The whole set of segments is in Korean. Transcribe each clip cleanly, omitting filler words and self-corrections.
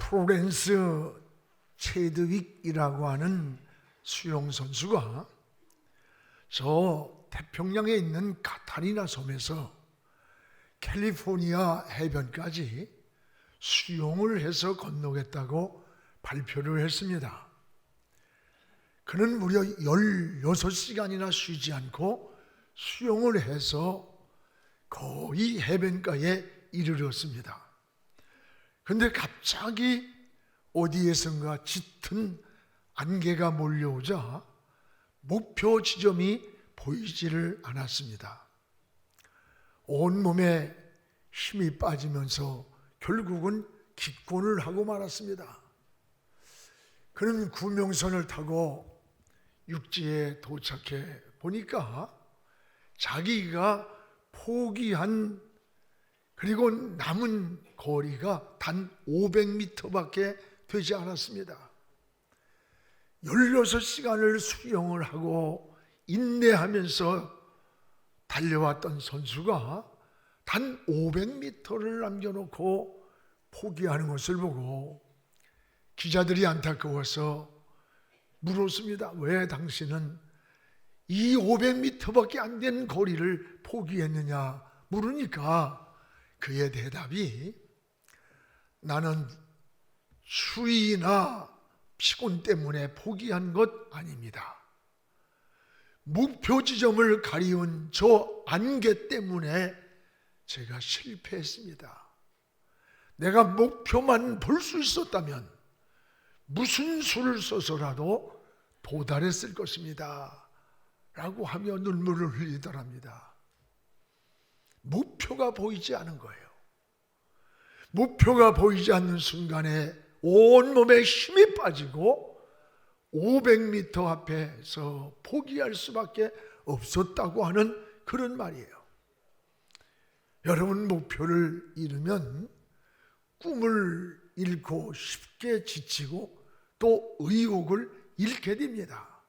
플로렌스 체드윅이라고 하는 수영 선수가 저 태평양에 있는 카타리나 섬에서 캘리포니아 해변까지 수영을 해서 건너겠다고 발표를 했습니다. 그는 무려 16시간이나 쉬지 않고 수영을 해서 거의 해변가에 이르렀습니다. 그런데 갑자기 어디에선가 짙은 안개가 몰려오자 목표 지점이 보이지를 않았습니다. 온몸에 힘이 빠지면서 결국은 기권을 하고 말았습니다. 그는 구명선을 타고 육지에 도착해 보니까 자기가 포기한 그리고 남은 거리가 단 500m밖에 되지 않았습니다. 16시간을 수영을 하고 인내하면서 달려왔던 선수가 단 500m를 남겨놓고 포기하는 것을 보고 기자들이 안타까워서 물었습니다. 왜 당신은 이 500m밖에 안 된 거리를 포기했느냐 물으니까 그의 대답이 나는 추위나 피곤 때문에 포기한 것 아닙니다. 목표 지점을 가리운 저 안개 때문에 제가 실패했습니다. 내가 목표만 볼 수 있었다면 무슨 수를 써서라도 도달했을 것입니다. 라고 하며 눈물을 흘리더랍니다. 목표가 보이지 않은 거예요. 목표가 보이지 않는 순간에 온몸에 힘이 빠지고 500m 앞에서 포기할 수밖에 없었다고 하는 그런 말이에요. 여러분, 목표를 잃으면 꿈을 잃고 쉽게 지치고 또 의욕을 잃게 됩니다.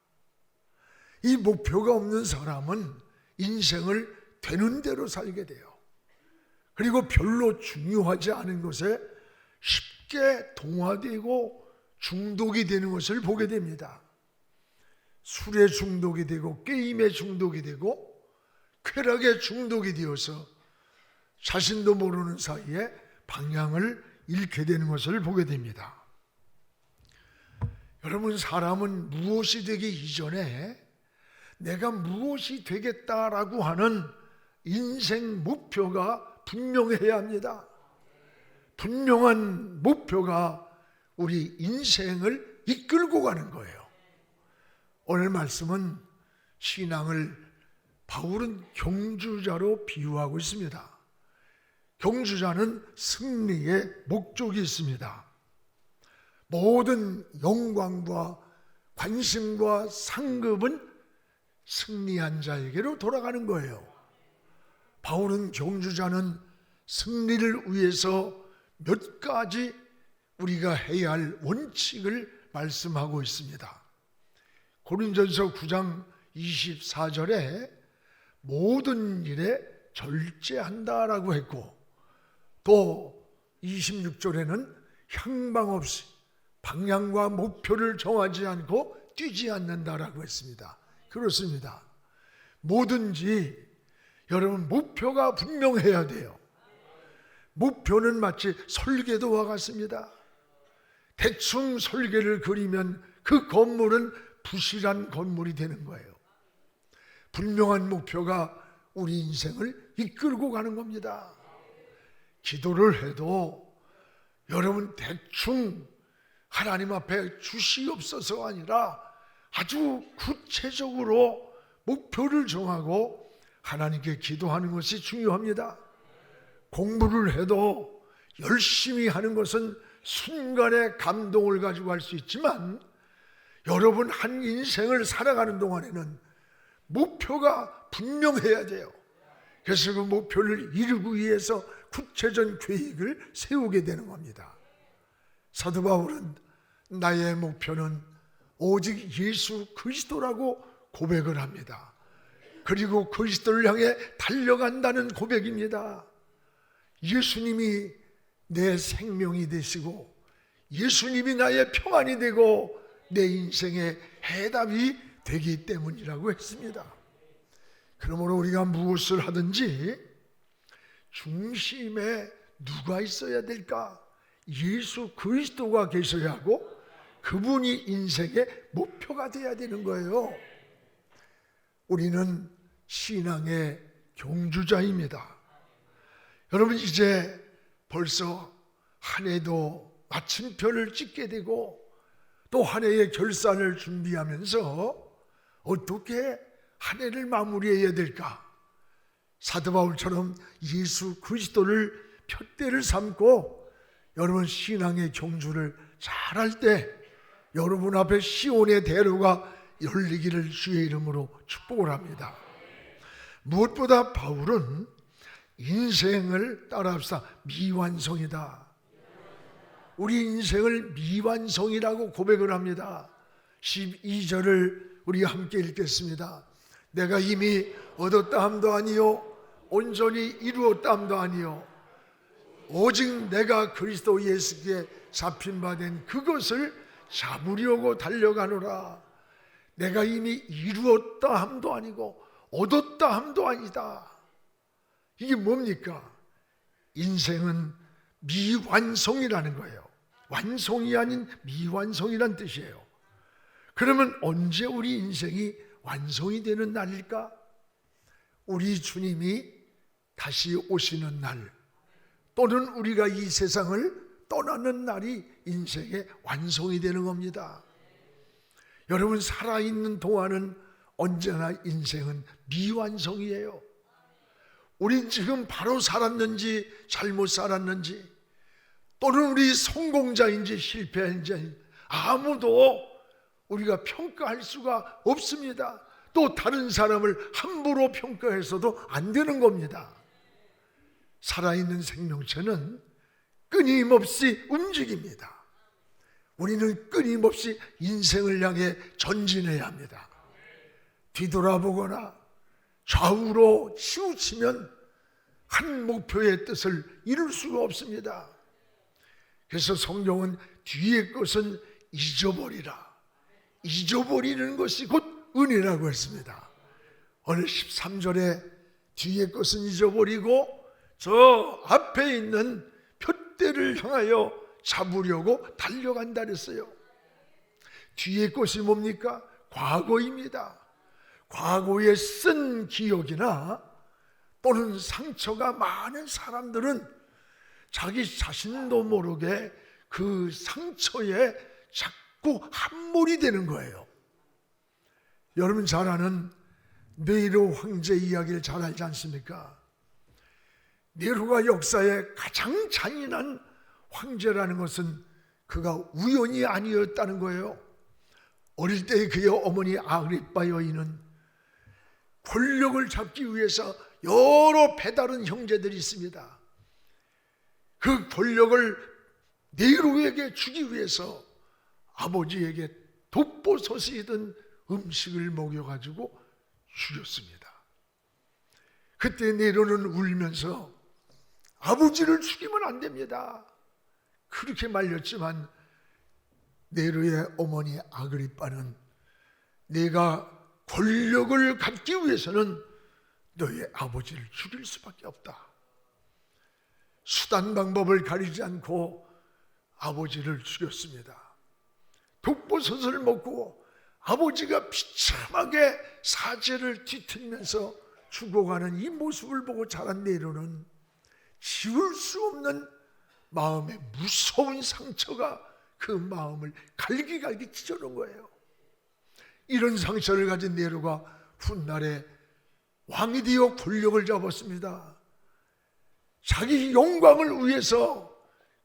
이 목표가 없는 사람은 인생을 되는 대로 살게 돼요. 그리고 별로 중요하지 않은 것에 쉽게 동화되고 중독이 되는 것을 보게 됩니다. 술에 중독이 되고 게임에 중독이 되고 쾌락에 중독이 되어서 자신도 모르는 사이에 방향을 잃게 되는 것을 보게 됩니다. 여러분, 사람은 무엇이 되기 이전에 내가 무엇이 되겠다라고 하는 인생 목표가 분명해야 합니다. 분명한 목표가 우리 인생을 이끌고 가는 거예요. 오늘 말씀은 신앙을 바울은 경주자로 비유하고 있습니다. 경주자는 승리의 목적이 있습니다. 모든 영광과 관심과 상급은 승리한 자에게로 돌아가는 거예요. 바울은 경주자는 승리를 위해서 몇 가지 우리가 해야 할 원칙을 말씀하고 있습니다. 고린전서 9장 24절에 모든 일에 절제한다라고 했고, 또 26절에는 향방 없이 방향과 목표를 정하지 않고 뛰지 않는다라고 했습니다. 그렇습니다. 뭐든지 여러분 목표가 분명해야 돼요. 목표는 마치 설계도와 같습니다. 대충 설계를 그리면 그 건물은 부실한 건물이 되는 거예요. 분명한 목표가 우리 인생을 이끌고 가는 겁니다. 기도를 해도 여러분 대충 하나님 앞에 주시옵소서가 아니라 아주 구체적으로 목표를 정하고 하나님께 기도하는 것이 중요합니다. 공부를 해도 열심히 하는 것은 순간의 감동을 가지고 할 수 있지만 여러분 한 인생을 살아가는 동안에는 목표가 분명해야 돼요. 그래서 그 목표를 이루기 위해서 구체적 계획을 세우게 되는 겁니다. 사도 바울은 나의 목표는 오직 예수 그리스도라고 고백을 합니다. 그리고 그리스도를 향해 달려간다는 고백입니다. 예수님이 내 생명이 되시고 예수님이 나의 평안이 되고 내 인생의 해답이 되기 때문이라고 했습니다. 그러므로 우리가 무엇을 하든지 중심에 누가 있어야 될까? 예수 그리스도가 계셔야 하고 그분이 인생의 목표가 되어야 되는 거예요. 우리는 신앙의 경주자입니다. 여러분, 이제 벌써 한 해도 마침표를 찍게 되고 또 한 해의 결산을 준비하면서 어떻게 한 해를 마무리해야 될까? 사도 바울처럼 예수 그리스도를 푯대를 삼고 여러분 신앙의 경주를 잘할 때 여러분 앞에 시온의 대로가 열리기를 주의 이름으로 축복을 합니다. 무엇보다 바울은 인생을 따라합시다. 미완성이다. 우리 인생을 미완성이라고 고백을 합니다. 12절을 우리 함께 읽겠습니다. 내가 이미 얻었다 함도 아니요 온전히 이루었다 함도 아니요 오직 내가 그리스도 예수께 잡힌 바 된 그것을 잡으려고 달려가노라. 내가 이미 이루었다 함도 아니고 얻었다 함도 아니다. 이게 뭡니까? 인생은 미완성이라는 거예요. 완성이 아닌 미완성이란 뜻이에요. 그러면 언제 우리 인생이 완성이 되는 날일까? 우리 주님이 다시 오시는 날, 또는 우리가 이 세상을 떠나는 날이 인생의 완성이 되는 겁니다. 여러분, 살아있는 동안은 언제나 인생은 미완성이에요. 우린 지금 바로 살았는지 잘못 살았는지, 또는 우리 성공자인지 실패인지 아무도 우리가 평가할 수가 없습니다. 또 다른 사람을 함부로 평가해서도 안 되는 겁니다. 살아있는 생명체는 끊임없이 움직입니다. 우리는 끊임없이 인생을 향해 전진해야 합니다. 뒤돌아보거나 좌우로 치우치면 한 목표의 뜻을 이룰 수가 없습니다. 그래서 성경은 뒤의 것은 잊어버리라. 잊어버리는 것이 곧 은혜라고 했습니다. 오늘 13절에 뒤의 것은 잊어버리고 저 앞에 있는 푯대를 향하여 잡으려고 달려간다 그랬어요. 뒤의 것이 뭡니까? 과거입니다. 과거에 쓴 기억이나 또는 상처가 많은 사람들은 자기 자신도 모르게 그 상처에 자꾸 함몰이 되는 거예요. 여러분 잘 아는 네로 황제 이야기를 잘 알지 않습니까? 네로가 역사의 가장 잔인한 황제라는 것은 그가 우연이 아니었다는 거예요. 어릴 때 그의 어머니 아그리빠 여인은 권력을 잡기 위해서 여러 배다른 형제들이 있습니다. 그 권력을 네로에게 주기 위해서 아버지에게 독보소시든 음식을 먹여가지고 죽였습니다. 그때 네로는 울면서 아버지를 죽이면 안 됩니다. 그렇게 말렸지만 네로의 어머니 아그리빠는 내가 권력을 갖기 위해서는 너의 아버지를 죽일 수밖에 없다. 수단 방법을 가리지 않고 아버지를 죽였습니다. 독버섯을 먹고 아버지가 비참하게 사제를 뒤틀면서 죽어가는 이 모습을 보고 자란 네로는 지울 수 없는 마음의 무서운 상처가 그 마음을 갈기갈기 찢어놓은 거예요. 이런 상처를 가진 네로가 훗날에 왕이 되어 권력을 잡았습니다. 자기 영광을 위해서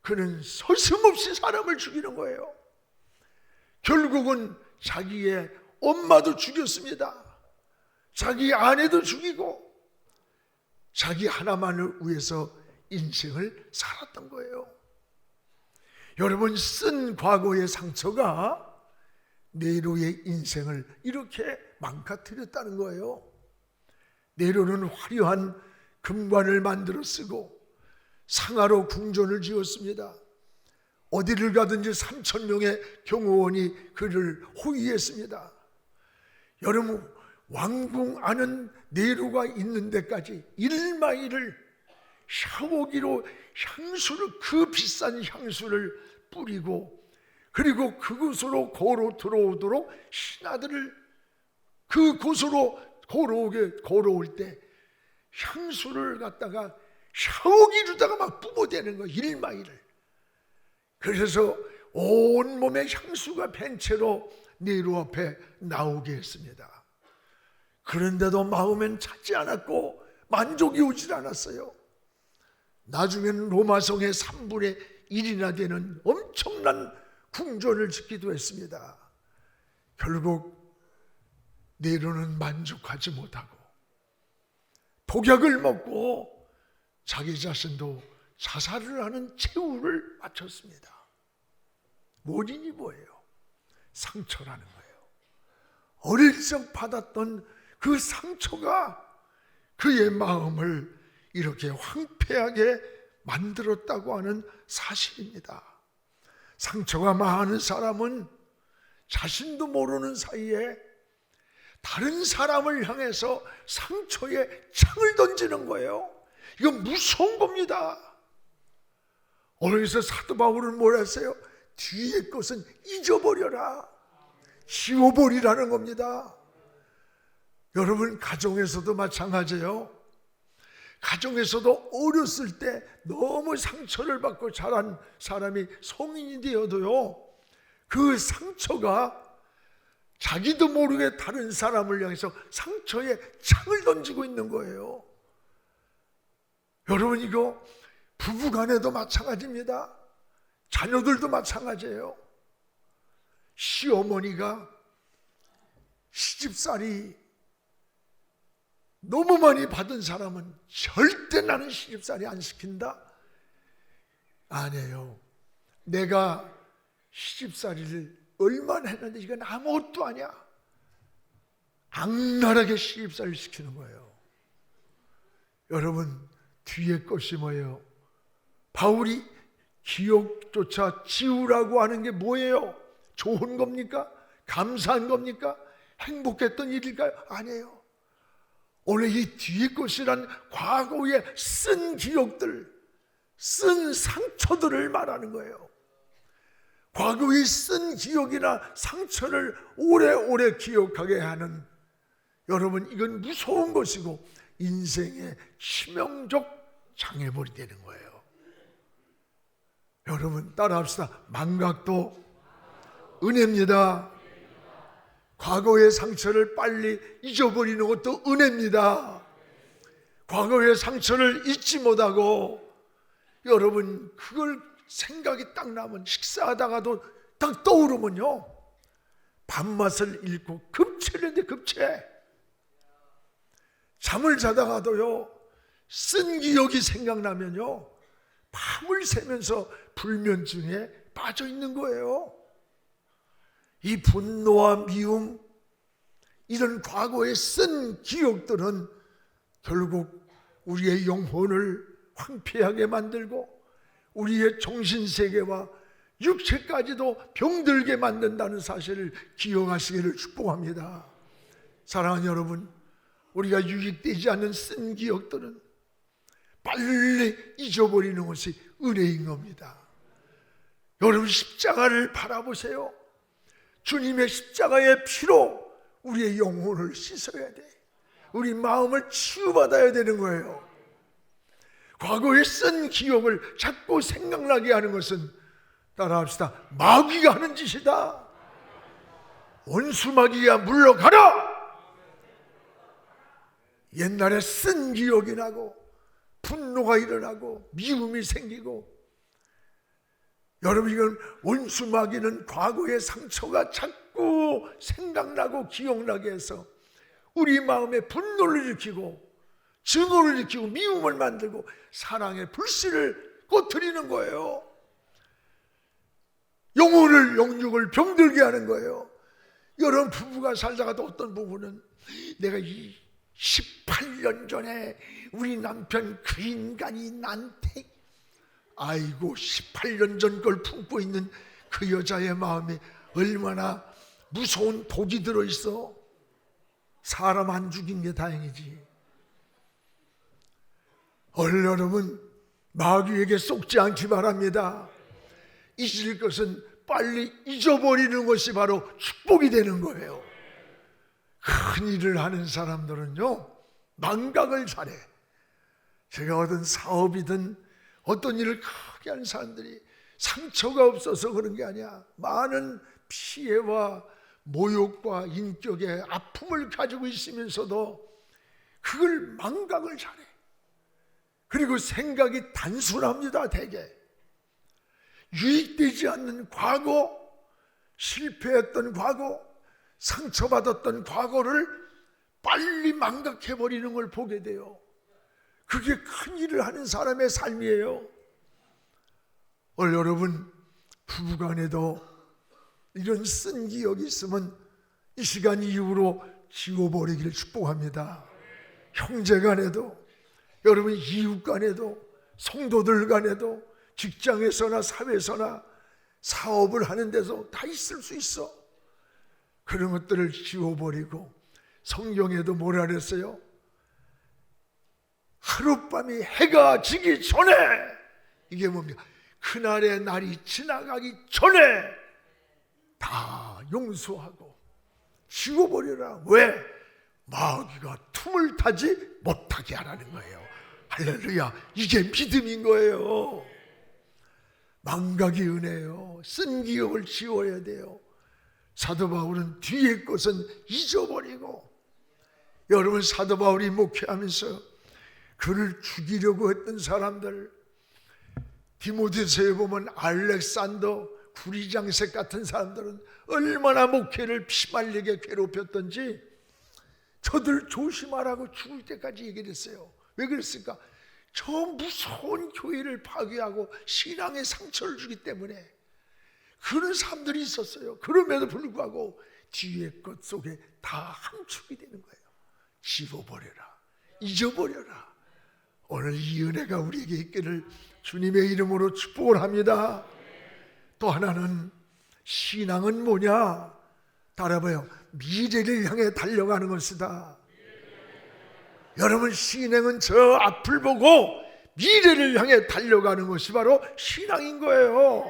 그는 서슴없이 사람을 죽이는 거예요. 결국은 자기의 엄마도 죽였습니다. 자기 아내도 죽이고 자기 하나만을 위해서 인생을 살았던 거예요. 여러분, 쓴 과거의 상처가 네로의 인생을 이렇게 망가뜨렸다는 거예요. 네로는 화려한 금관을 만들어 쓰고 상하로 궁전을 지었습니다. 어디를 가든지 3,000명의 경호원이 그를 호위했습니다. 여러분, 왕궁 안은 내로가 있는 데까지 1마일을 샤워기로 향수를, 그 비싼 향수를 뿌리고, 그리고 그곳으로 걸어 들어오도록 신하들을 그곳으로 걸어올 때 향수를 갖다가 샤워기로다가 막 뿜어대는 거예요. 1마일을. 그래서 온몸에 향수가 밴 채로 네로 앞에 나오게 했습니다. 그런데도 마음엔 차지 않았고 만족이 오질 않았어요. 나중에는 로마성의 3분의 1이나 되는 엄청난 궁전을 짓기도 했습니다. 결국 네로는 만족하지 못하고 독약을 먹고 자기 자신도 자살을 하는 최후를 마쳤습니다. 원인이 뭐예요? 상처라는 거예요. 어릴 적 받았던 그 상처가 그의 마음을 이렇게 황폐하게 만들었다고 하는 사실입니다. 상처가 많은 사람은 자신도 모르는 사이에 다른 사람을 향해서 상처에 창을 던지는 거예요. 이건 무서운 겁니다. 오늘에서 사도 바울은 뭘 했어요? 뒤의 것은 잊어버려라, 지워버리라는 겁니다. 여러분, 가정에서도 마찬가지예요. 가정에서도 어렸을 때 너무 상처를 받고 자란 사람이 성인이 되어도요, 그 상처가 자기도 모르게 다른 사람을 향해서 상처에 창을 던지고 있는 거예요. 여러분, 이거 부부간에도 마찬가지입니다. 자녀들도 마찬가지예요. 시어머니가 시집살이 너무 많이 받은 사람은 절대 나는 시집살이 안 시킨다? 아니에요. 내가 시집살이를 얼마나 했는데 이건 아무것도 아니야. 악랄하게 시집살이를 시키는 거예요. 여러분, 뒤에 것이 뭐예요? 바울이 기억조차 지우라고 하는 게 뭐예요? 좋은 겁니까? 감사한 겁니까? 행복했던 일일까요? 아니에요. 오늘 이 뒤에 것이란 과거에 쓴 기억들, 쓴 상처들을 말하는 거예요. 과거에 쓴 기억이나 상처를 오래오래 기억하게 하는, 여러분, 이건 무서운 것이고 인생의 치명적 장애물이 되는 거예요. 여러분, 따라합시다. 망각도 은혜입니다. 과거의 상처를 빨리 잊어버리는 것도 은혜입니다. 과거의 상처를 잊지 못하고, 여러분, 그걸 생각이 딱 나면, 식사하다가도 딱 떠오르면요, 밥맛을 잃고 급체는데 급체. 잠을 자다가도요, 쓴 기억이 생각나면요, 밤을 새면서 불면증에 빠져 있는 거예요. 이 분노와 미움, 이런 과거에 쓴 기억들은 결국 우리의 영혼을 황폐하게 만들고 우리의 정신세계와 육체까지도 병들게 만든다는 사실을 기억하시기를 축복합니다. 사랑하는 여러분, 우리가 유익되지 않는 쓴 기억들은 빨리 잊어버리는 것이 은혜인 겁니다. 여러분, 십자가를 바라보세요. 주님의 십자가의 피로 우리의 영혼을 씻어야 돼. 우리 마음을 치유받아야 되는 거예요. 과거에 쓴 기억을 자꾸 생각나게 하는 것은, 따라합시다, 마귀가 하는 짓이다. 원수 마귀야, 물러가라. 옛날에 쓴 기억이 나고 분노가 일어나고 미움이 생기고, 여러분, 이건 원수 마귀는 과거의 상처가 자꾸 생각나고 기억나게 해서 우리 마음에 분노를 일으키고 증오를 일으키고 미움을 만들고 사랑의 불씨를 꺼트리는 거예요. 영혼을, 영육을 병들게 하는 거예요. 여러분, 부부가 살다가도 어떤 부부는 내가 이 18년 전에 우리 남편 그 인간이 나한테 아이고 18년 전 걸 품고 있는 그 여자의 마음에 얼마나 무서운 독이 들어있어. 사람 안 죽인 게 다행이지. 오늘 여러분 마귀에게 속지 않기 바랍니다. 잊을 것은 빨리 잊어버리는 것이 바로 축복이 되는 거예요. 큰 일을 하는 사람들은요 망각을 잘해. 제가 어떤 사업이든 어떤 일을 크게 하는 사람들이 상처가 없어서 그런 게 아니야. 많은 피해와 모욕과 인격의 아픔을 가지고 있으면서도 그걸 망각을 잘해. 그리고 생각이 단순합니다. 대개 유익되지 않는 과거, 실패했던 과거, 상처받았던 과거를 빨리 망각해버리는 걸 보게 돼요. 그게 큰 일을 하는 사람의 삶이에요. 오늘 여러분 부부간에도 이런 쓴 기억이 있으면 이 시간 이후로 지워버리기를 축복합니다. 형제간에도, 여러분 이웃간에도, 성도들 간에도, 직장에서나 사회에서나 사업을 하는 데서 다 있을 수 있어. 그런 것들을 지워버리고, 성경에도 뭐라 그랬어요? 하룻밤이 해가 지기 전에, 이게 뭡니까? 그날의 날이 지나가기 전에 다 용서하고 지워버려라. 왜? 마귀가 틈을 타지 못하게 하라는 거예요. 할렐루야. 이게 믿음인 거예요. 망각이 은혜요. 쓴 기억을 지워야 돼요. 사도 바울은 뒤의 것은 잊어버리고, 여러분 사도 바울이 목회하면서 그를 죽이려고 했던 사람들, 디모데서에 보면 알렉산더, 구리장색 같은 사람들은 얼마나 목회를 피말리게 괴롭혔던지 저들 조심하라고 죽을 때까지 얘기를 했어요. 왜 그랬을까? 저 무서운 교회를 파괴하고 신앙에 상처를 주기 때문에 그런 사람들이 있었어요. 그럼에도 불구하고 뒤의 것 속에 다 함축이 되는 거예요. 지워버려라, 잊어버려라. 오늘 이 은혜가 우리에게 있기를 주님의 이름으로 축복을 합니다. 또 하나는 신앙은 뭐냐? 따라봐요. 미래를 향해 달려가는 것이다. 여러분 신앙은 저 앞을 보고 미래를 향해 달려가는 것이 바로 신앙인 거예요.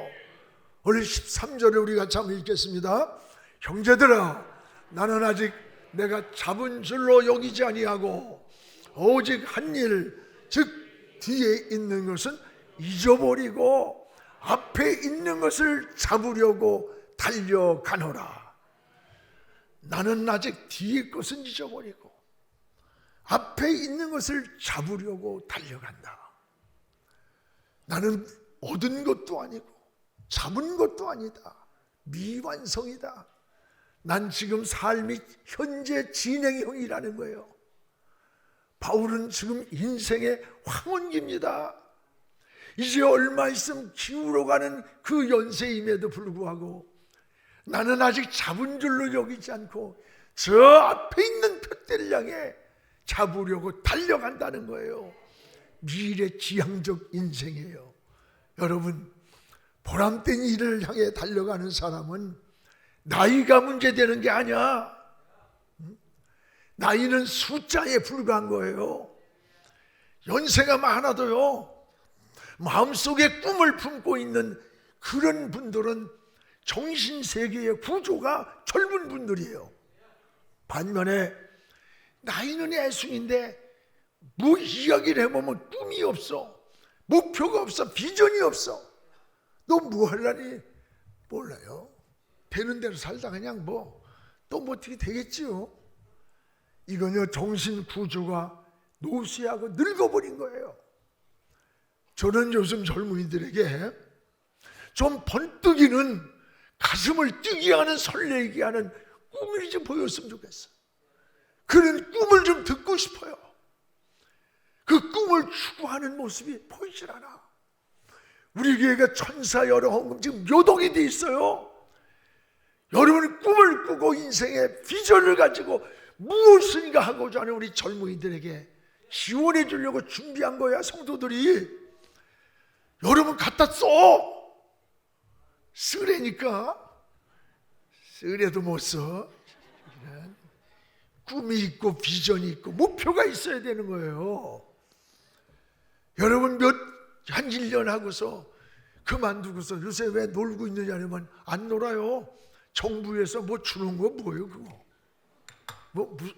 오늘 13절에 우리가 같이 한번 읽겠습니다. 형제들아, 나는 아직 내가 잡은 줄로 여기지 아니하고 오직 한 일, 즉 뒤에 있는 것은 잊어버리고 앞에 있는 것을 잡으려고 달려가노라. 나는 아직 뒤의 것은 잊어버리고 앞에 있는 것을 잡으려고 달려간다. 나는 얻은 것도 아니고 잡은 것도 아니다. 미완성이다. 난 지금 삶이 현재 진행형이라는 거예요. 바울은 지금 인생의 황혼기입니다. 이제 얼마 있으면 기울어가는 그 연세임에도 불구하고 나는 아직 잡은 줄로 여기지 않고 저 앞에 있는 표대를 향해 잡으려고 달려간다는 거예요. 미래지향적 인생이에요. 여러분, 보람된 일을 향해 달려가는 사람은 나이가 문제되는 게 아니야. 나이는 숫자에 불과한 거예요. 연세가 많아도요, 마음속에 꿈을 품고 있는 그런 분들은 정신세계의 구조가 젊은 분들이에요. 반면에 나이는 애순인데 뭐 이야기를 해보면 꿈이 없어, 목표가 없어, 비전이 없어. 너 뭐 하려니? 몰라요. 되는 대로 살다 그냥 또 어떻게 되겠지요. 이거는 정신 구조가 노쇠하고 늙어버린 거예요. 저는 요즘 젊은이들에게 좀 번뜩이는, 가슴을 뛰게 하는, 설레게 하는 꿈을 좀 보였으면 좋겠어. 그런 꿈을 좀 듣고 싶어요. 그 꿈을 추구하는 모습이 보이질 않아. 우리 교회가 천사 여러 헌금 지금 요동이 돼 있어요. 여러분이 꿈을 꾸고 인생의 비전을 가지고 무엇인가 하고자 하는 우리 젊은이들에게 지원해 주려고 준비한 거야, 성도들이. 여러분 갖다 써. 쓰래니까. 쓰래도 못 써. 꿈이 있고 비전이 있고 목표가 있어야 되는 거예요. 여러분 한 1년 하고서 그만두고서 요새 왜 놀고 있느냐면 안 놀아요. 정부에서 뭐 주는 거 뭐예요 그거?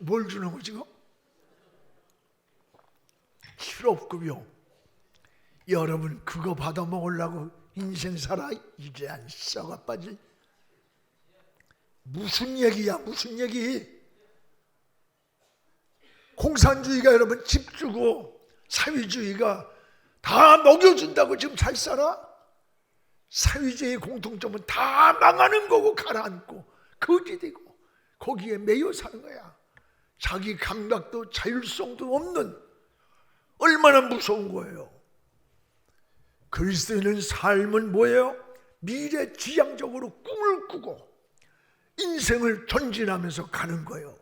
뭘 주는 거지 그거? 실업급여. 여러분 그거 받아 먹으려고 인생 살아? 이제 안 썩어 빠질. 무슨 얘기야 무슨 얘기. 공산주의가 여러분 집 주고 사회주의가 다 먹여준다고 지금 잘 살아? 사회주의의 공통점은 다 망하는 거고 가라앉고 거지되고 거기에 매여 사는 거야. 자기 감각도 자율성도 없는, 얼마나 무서운 거예요. 그리스도인의 삶은 뭐예요? 미래지향적으로 꿈을 꾸고 인생을 전진하면서 가는 거예요.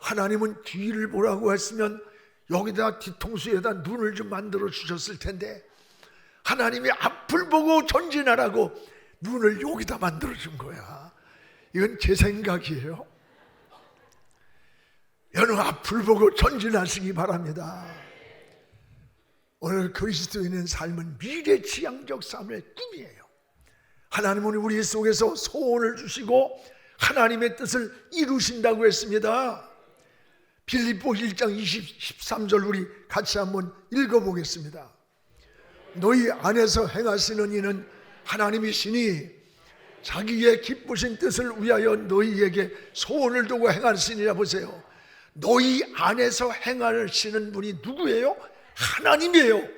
하나님은 뒤를 보라고 했으면 여기다 뒤통수에다 눈을 좀 만들어 주셨을 텐데 하나님이 앞을 보고 전진하라고 눈을 여기다 만들어 준 거야. 이건 제 생각이에요. 여러분 앞을 보고 전진하시기 바랍니다. 오늘 그리스도인의 삶은 미래지향적 삶의 꿈이에요. 하나님은 우리 속에서 소원을 주시고 하나님의 뜻을 이루신다고 했습니다. 빌립보 1장 23절 우리 같이 한번 읽어보겠습니다. 너희 안에서 행하시는 이는 하나님이시니 자기의 기쁘신 뜻을 위하여 너희에게 소원을 두고 행하시니라. 보세요. 너희 안에서 행하시는 분이 누구예요? 하나님이에요.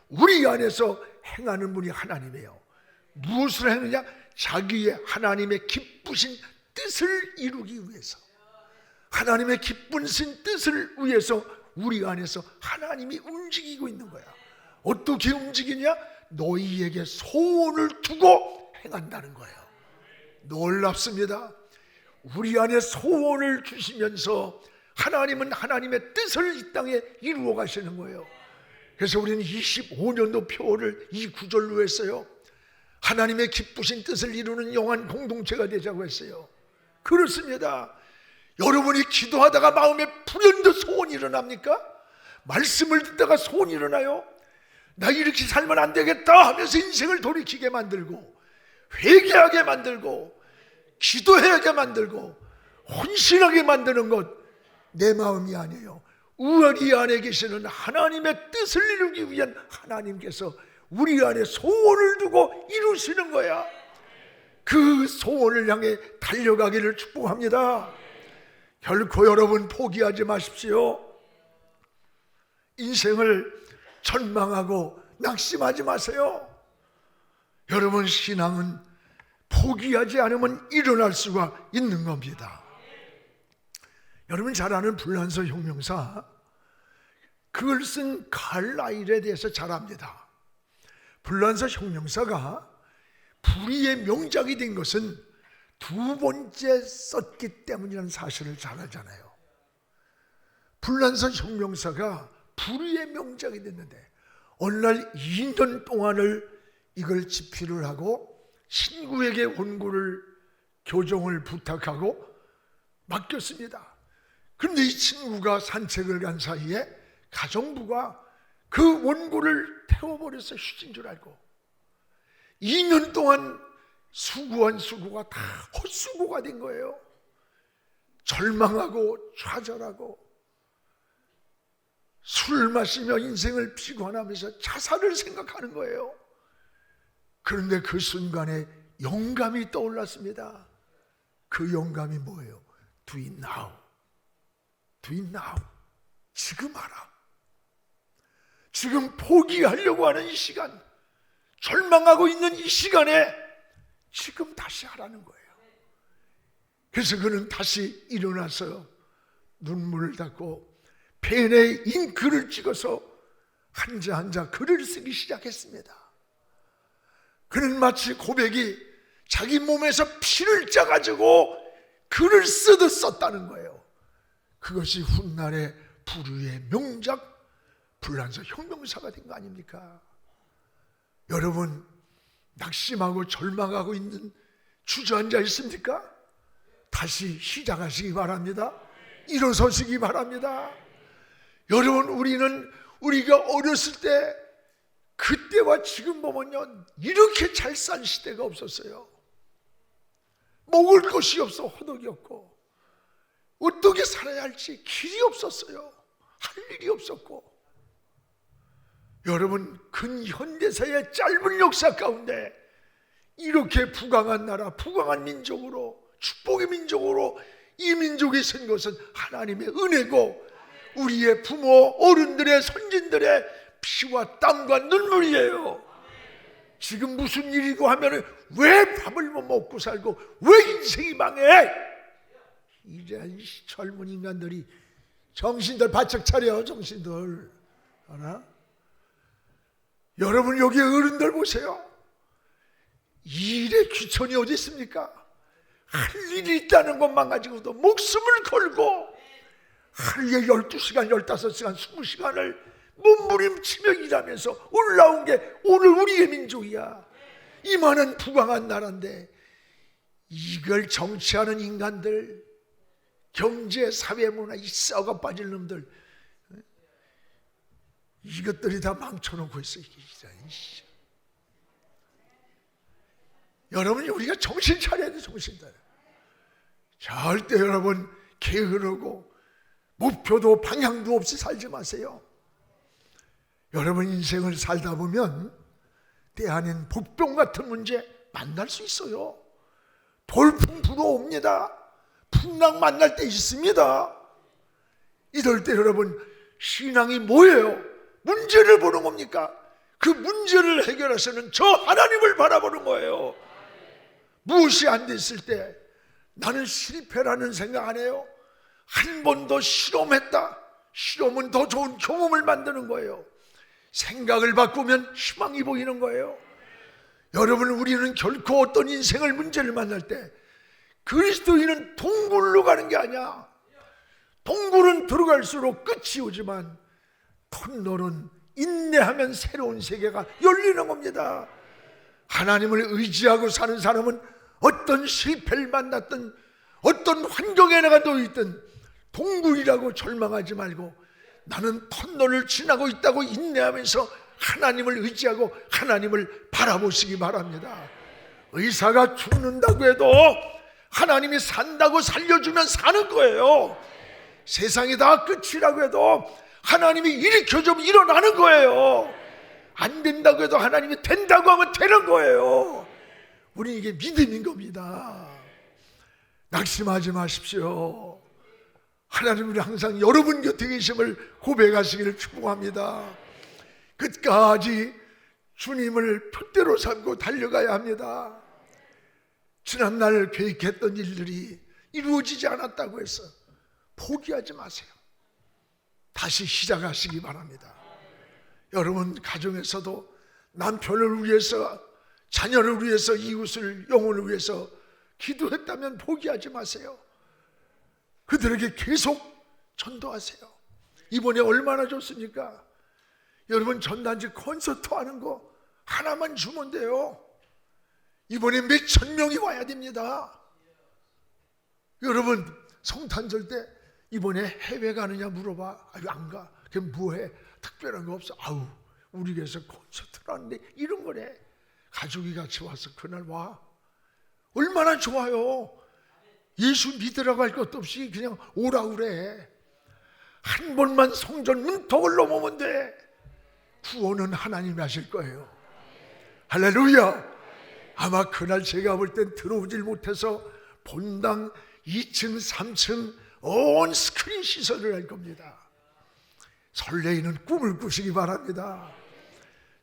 우리 안에서 행하는 분이 하나님이에요. 무엇을 하느냐? 자기의 하나님의 기쁘신 뜻을 이루기 위해서, 하나님의 기쁘신 뜻을 위해서 우리 안에서 하나님이 움직이고 있는 거야. 어떻게 움직이냐? 너희에게 소원을 두고 행한다는 거예요. 놀랍습니다. 우리 안에 소원을 주시면서 하나님은 하나님의 뜻을 이 땅에 이루어 가시는 거예요. 그래서 우리는 25년도 표를 이 구절로 했어요. 하나님의 기쁘신 뜻을 이루는 영한 공동체가 되자고 했어요. 그렇습니다. 여러분이 기도하다가 마음에 불현듯 소원이 일어납니까? 말씀을 듣다가 소원이 일어나요? 나 이렇게 살면 안 되겠다 하면서 인생을 돌이키게 만들고 회개하게 만들고 기도하게 만들고 헌신하게 만드는 것, 내 마음이 아니에요. 우리 안에 계시는 하나님의 뜻을 이루기 위한 하나님께서 우리 안에 소원을 두고 이루시는 거야. 그 소원을 향해 달려가기를 축복합니다. 결코 여러분 포기하지 마십시오. 인생을 절망하고 낙심하지 마세요. 여러분 신앙은 포기하지 않으면 일어날 수가 있는 겁니다. 여러분 잘 아는 불란서 혁명사, 그걸 쓴 칼라일에 대해서 잘 압니다. 불란서 혁명사가 불의의 명작이 된 것은 두 번째 썼기 때문이라는 사실을 잘 알잖아요. 불란서 혁명사가 불의의 명작이 됐는데 어느 날 2년 동안을 이걸 집필을 하고 친구에게 원고를 교정을 부탁하고 맡겼습니다. 그런데 이 친구가 산책을 간 사이에 가정부가 그 원고를 태워버려서 휴지인 줄 알고 2년 동안 수고한 수고가 다 헛수고가 된 거예요. 절망하고 좌절하고 술을 마시며 인생을 피곤하면서 자살을 생각하는 거예요. 그런데 그 순간에 영감이 떠올랐습니다. 그 영감이 뭐예요? Do it now. Do it now. 지금 하라. 지금 포기하려고 하는 이 시간, 절망하고 있는 이 시간에 지금 다시 하라는 거예요. 그래서 그는 다시 일어나서 눈물을 닦고 펜에 잉크를 찍어서 한자 한자 글을 쓰기 시작했습니다. 그는 마치 고백이 자기 몸에서 피를 짜가지고 글을 쓰듯 썼다는 거예요. 그것이 훗날의 불의의 명작 불란서 혁명사가 된 거 아닙니까? 여러분 낙심하고 절망하고 있는 주저앉아 있습니까? 다시 시작하시기 바랍니다. 일어서시기 바랍니다. 여러분 우리가 어렸을 때 그때와 지금 보면요 이렇게 잘 산 시대가 없었어요. 먹을 것이 없어 호덕이 없고 어떻게 살아야 할지 길이 없었어요. 할 일이 없었고. 여러분 근현대사의 짧은 역사 가운데 이렇게 부강한 나라, 부강한 민족으로, 축복의 민족으로 이 민족이 선 것은 하나님의 은혜고 우리의 부모, 어른들의, 선진들의 피와 땀과 눈물이에요. 지금 무슨 일이고 하면 왜 밥을 못 먹고 살고 왜 인생이 망해? 이제 젊은 인간들이 정신들 바짝 차려. 정신들 알아? 여러분 여기 어른들 보세요. 일에 귀천이 어디 있습니까? 할 일이 있다는 것만 가지고도 목숨을 걸고 하루에 12시간, 15시간, 20시간을 몸부림치며 일하면서 올라온 게 오늘 우리의 민족이야. 이만한 부강한 나라인데 이걸 정치하는 인간들, 경제, 사회, 문화 이 썩어 빠질 놈들 이것들이 다 망쳐놓고 있어요. 여러분이 우리가 정신 차려야 돼. 정신 차려. 절대 여러분 게으르고 목표도 방향도 없이 살지 마세요. 여러분 인생을 살다 보면 때 아닌 복병 같은 문제 만날 수 있어요. 돌풍 불어옵니다. 풍랑 만날 때 있습니다. 이럴 때 여러분 신앙이 뭐예요? 문제를 보는 겁니까? 그 문제를 해결해서는 저 하나님을 바라보는 거예요. 무엇이 안 됐을 때 나는 실패라는 생각 안 해요. 한 번 더 실험했다. 실험은 더 좋은 경험을 만드는 거예요. 생각을 바꾸면 희망이 보이는 거예요. 여러분 우리는 결코 어떤 인생을 문제를 만날 때 그리스도인은 동굴로 가는 게 아니야. 동굴은 들어갈수록 끝이 오지만 터널은 인내하면 새로운 세계가 열리는 겁니다. 하나님을 의지하고 사는 사람은 어떤 실패를 만났든 어떤 환경에 내가 놓여있든 동굴이라고 절망하지 말고 나는 터널을 지나고 있다고 인내하면서 하나님을 의지하고 하나님을 바라보시기 바랍니다. 의사가 죽는다고 해도 하나님이 산다고 살려주면 사는 거예요. 세상이 다 끝이라고 해도 하나님이 일으켜주면 일어나는 거예요. 안 된다고 해도 하나님이 된다고 하면 되는 거예요. 우리 이게 믿음인 겁니다. 낙심하지 마십시오. 하나님은 항상 여러분 곁에 계심을 고백하시기를 축복합니다. 끝까지 주님을 표대로 삼고 달려가야 합니다. 지난날 계획했던 일들이 이루어지지 않았다고 해서 포기하지 마세요. 다시 시작하시기 바랍니다. 여러분 가정에서도 남편을 위해서, 자녀를 위해서, 이웃을, 영혼을 위해서 기도했다면 포기하지 마세요. 그들에게 계속 전도하세요. 이번에 얼마나 좋습니까? 여러분 전단지 콘서트 하는 거 하나만 주면 돼요. 이번에 몇천 명이 와야 됩니다. 여러분 성탄절 때 이번에 해외 가느냐 물어봐. 아유 안 가. 그럼 뭐해? 특별한 거 없어. 아우 우리 교회에서 콘서트를 하는데 이런 거래. 가족이 같이 와서 그날 와. 얼마나 좋아요. 예수 믿으라고 할 것도 없이 그냥 오라 그래. 한 번만 성전 문턱을 넘으면 돼. 구원은 하나님이 하실 거예요. 할렐루야. 아마 그날 제가 볼 땐 들어오질 못해서 본당 2층 3층 온 스크린 시설을 할 겁니다. 설레이는 꿈을 꾸시기 바랍니다.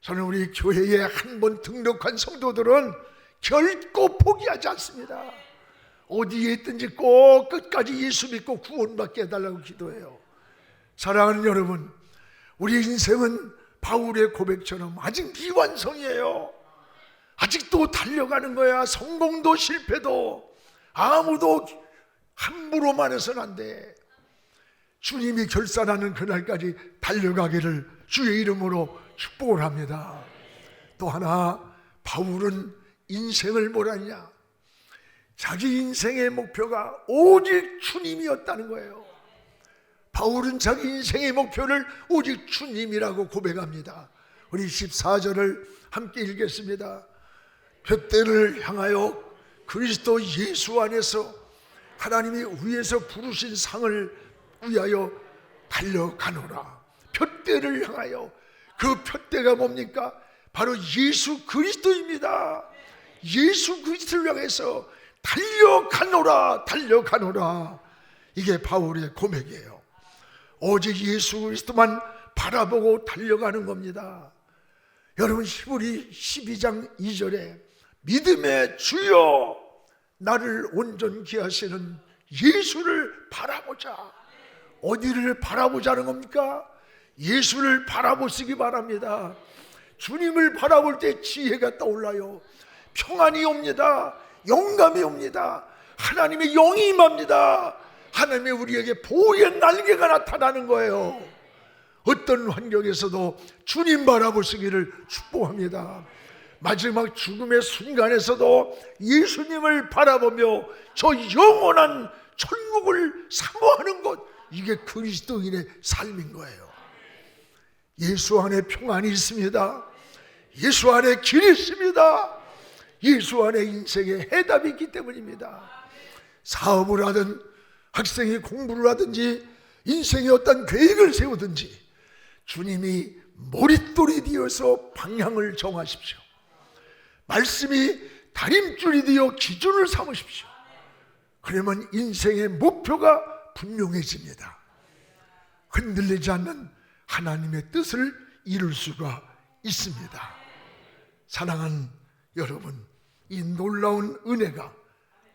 저는 우리 교회에 한 번 등록한 성도들은 결코 포기하지 않습니다. 어디에 있든지 꼭 끝까지 예수 믿고 구원받게 해달라고 기도해요. 사랑하는 여러분, 우리 인생은 바울의 고백처럼 아직 미완성이에요. 아직도 달려가는 거야. 성공도 실패도 아무도 함부로만 해서는 안 돼. 주님이 결산하는 그날까지 달려가기를 주의 이름으로 축복을 합니다. 또 하나 바울은 인생을 뭐라냐? 자기 인생의 목표가 오직 주님이었다는 거예요. 바울은 자기 인생의 목표를 오직 주님이라고 고백합니다. 우리 14절을 함께 읽겠습니다. 푯대를 향하여 그리스도 예수 안에서 하나님이 위에서 부르신 상을 위하여 달려가노라. 푯대를 향하여, 그 푯대가 뭡니까? 바로 예수 그리스도입니다. 예수 그리스도를 향해서 달려가노라, 달려가노라. 이게 바울의 고백이에요. 오직 예수 그리스도만 바라보고 달려가는 겁니다. 여러분, 히브리 12장 2절에 믿음의 주여 나를 온전케 하시는 예수를 바라보자. 어디를 바라보자는 겁니까? 예수를 바라보시기 바랍니다. 주님을 바라볼 때 지혜가 떠올라요. 평안이 옵니다. 영감이 옵니다. 하나님의 영이 임합니다. 하나님의 우리에게 보호의 날개가 나타나는 거예요. 어떤 환경에서도 주님 바라보시기를 축복합니다. 마지막 죽음의 순간에서도 예수님을 바라보며 저 영원한 천국을 사모하는 것, 이게 그리스도인의 삶인 거예요. 예수 안에 평안이 있습니다. 예수 안에 길이 있습니다. 예수 안에 인생의 해답이 있기 때문입니다. 사업을 하든 학생이 공부를 하든지 인생의 어떤 계획을 세우든지 주님이 머릿돌이 되어서 방향을 정하십시오. 말씀이 다림줄이 되어 기준을 삼으십시오. 그러면 인생의 목표가 분명해집니다. 흔들리지 않는 하나님의 뜻을 이룰 수가 있습니다. 사랑하는 여러분, 이 놀라운 은혜가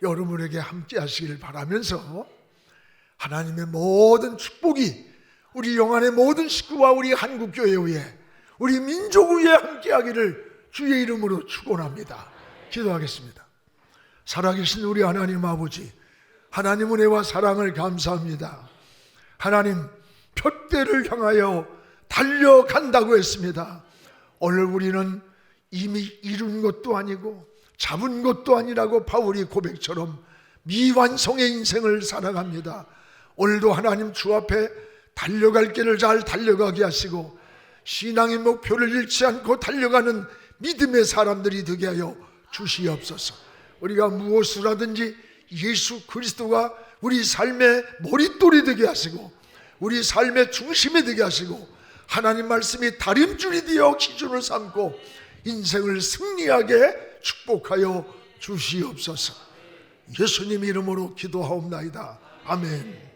여러분에게 함께 하시길 바라면서 하나님의 모든 축복이 우리 영안의 모든 식구와 우리 한국교회 위에, 우리 민족 위에 함께 하기를 주의 이름으로 축원합니다. 기도하겠습니다. 살아계신 우리 하나님 아버지, 하나님 은혜와 사랑을 감사합니다. 하나님, 푯대를 향하여 달려간다고 했습니다. 오늘 우리는 이미 이룬 것도 아니고 잡은 것도 아니라고 바울이 고백처럼 미완성의 인생을 살아갑니다. 오늘도 하나님 주 앞에 달려갈 길을 잘 달려가게 하시고 신앙의 목표를 잃지 않고 달려가는 믿음의 사람들이 되게 하여 주시옵소서. 우리가 무엇을 하든지 예수 그리스도가 우리 삶의 머릿돌이 되게 하시고 우리 삶의 중심이 되게 하시고 하나님 말씀이 다림줄이 되어 기준을 삼고 인생을 승리하게 축복하여 주시옵소서. 예수님 이름으로 기도하옵나이다. 아멘.